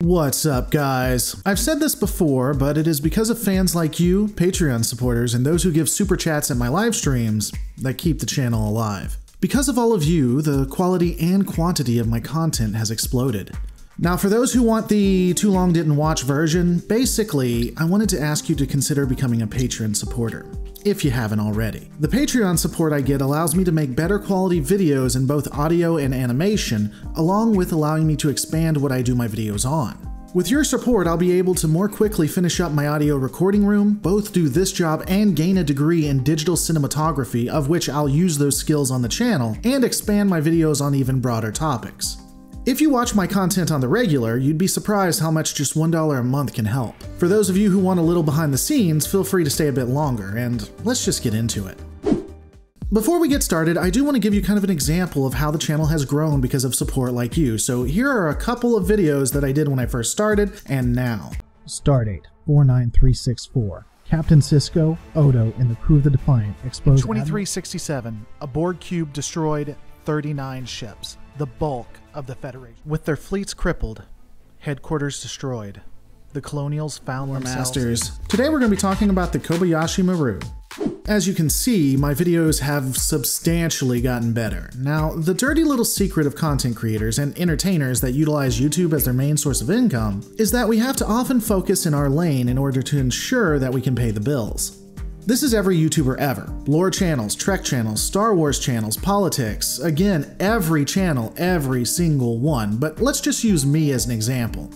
What's up, guys? I've said this before, but it is because of fans like you, Patreon supporters, and those who give super chats at my live streams that keep the channel alive. Because of all of you, the quality and quantity of my content has exploded. Now, for those who want the too long didn't watch version, basically, I wanted to ask you to consider becoming a Patreon supporter, if you haven't already. The Patreon support I get allows me to make better quality videos in both audio and animation, along with allowing me to expand what I do my videos on. With your support, I'll be able to more quickly finish up my audio recording room, both do this job and gain a degree in digital cinematography, of which I'll use those skills on the channel, and expand my videos on even broader topics. If you watch my content on the regular, you'd be surprised how much just $1 a month can help. For those of you who want a little behind the scenes, feel free to stay a bit longer, and let's just get into it. Before we get started, I do want to give you kind of an example of how the channel has grown because of support like you. So here are a couple of videos that I did when I first started, and now. Stardate 49364. Captain Sisko, Odo, and the crew of the Defiant exposed 2367, a Borg cube destroyed 39 ships, the bulk of the Federation. With their fleets crippled, headquarters destroyed, the Colonials found themselves... Masters. Today we're going to be talking about the Kobayashi Maru. As you can see, my videos have substantially gotten better. Now, the dirty little secret of content creators and entertainers that utilize YouTube as their main source of income is that we have to often focus in our lane in order to ensure that we can pay the bills. This is every YouTuber ever. Lore channels, Trek channels, Star Wars channels, politics. Again, every channel, every single one. But let's just use me as an example.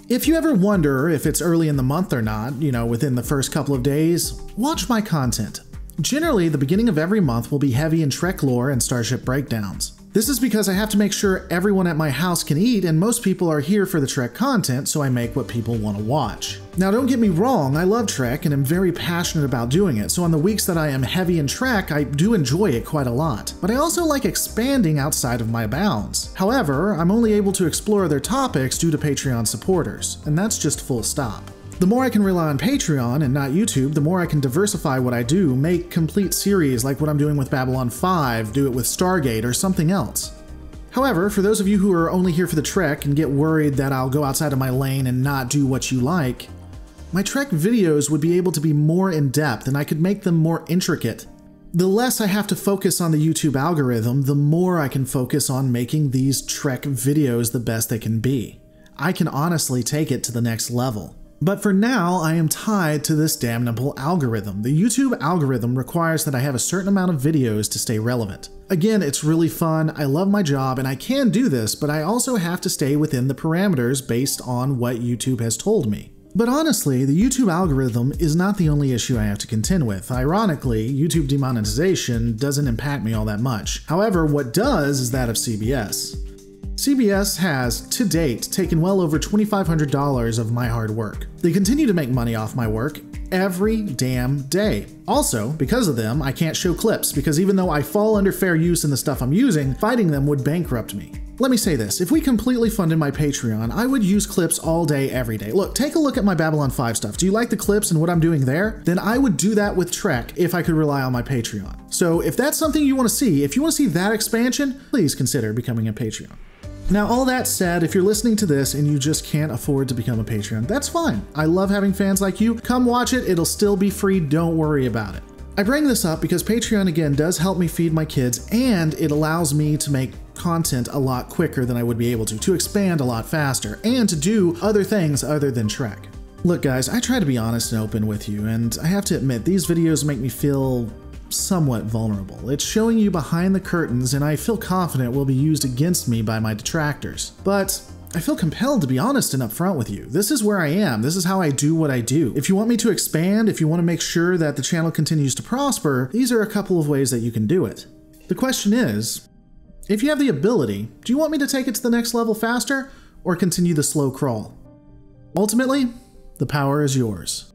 If you ever wonder if it's early in the month or not, within the first couple of days, watch my content. Generally, the beginning of every month will be heavy in Trek lore and Starship breakdowns. This is because I have to make sure everyone at my house can eat, and most people are here for the Trek content, so I make what people want to watch. Now, don't get me wrong, I love Trek and am very passionate about doing it, so on the weeks that I am heavy in Trek, I do enjoy it quite a lot. But I also like expanding outside of my bounds. However, I'm only able to explore other topics due to Patreon supporters, and that's just full stop. The more I can rely on Patreon and not YouTube, the more I can diversify what I do, make complete series like what I'm doing with Babylon 5, do it with Stargate, or something else. However, for those of you who are only here for the Trek and get worried that I'll go outside of my lane and not do what you like, my Trek videos would be able to be more in-depth and I could make them more intricate. The less I have to focus on the YouTube algorithm, the more I can focus on making these Trek videos the best they can be. I can honestly take it to the next level. But for now, I am tied to this damnable algorithm. The YouTube algorithm requires that I have a certain amount of videos to stay relevant. Again, it's really fun, I love my job, and I can do this, but I also have to stay within the parameters based on what YouTube has told me. But honestly, the YouTube algorithm is not the only issue I have to contend with. Ironically, YouTube demonetization doesn't impact me all that much. However, what does is that of CBS. CBS has, to date, taken well over $2,500 of my hard work. They continue to make money off my work every damn day. Also, because of them, I can't show clips, because even though I fall under fair use in the stuff I'm using, fighting them would bankrupt me. Let me say this, if we completely funded my Patreon, I would use clips all day, every day. Look, take a look at my Babylon 5 stuff. Do you like the clips and what I'm doing there? Then I would do that with Trek if I could rely on my Patreon. So if that's something you want to see, if you want to see that expansion, please consider becoming a Patreon. Now, all that said, if you're listening to this and you just can't afford to become a Patreon, that's fine. I love having fans like you. Come watch it, it'll still be free, don't worry about it. I bring this up because Patreon, again, does help me feed my kids, and it allows me to make content a lot quicker than I would be able to expand a lot faster, and to do other things other than Trek. Look guys, I try to be honest and open with you, and I have to admit, these videos make me feel somewhat vulnerable. It's showing you behind the curtains, and I feel confident will be used against me by my detractors. But I feel compelled to be honest and upfront with you. This is where I am. This is how I do what I do. If you want me to expand, if you want to make sure that the channel continues to prosper, these are a couple of ways that you can do it. The question is, if you have the ability, do you want me to take it to the next level faster or continue the slow crawl? Ultimately, the power is yours.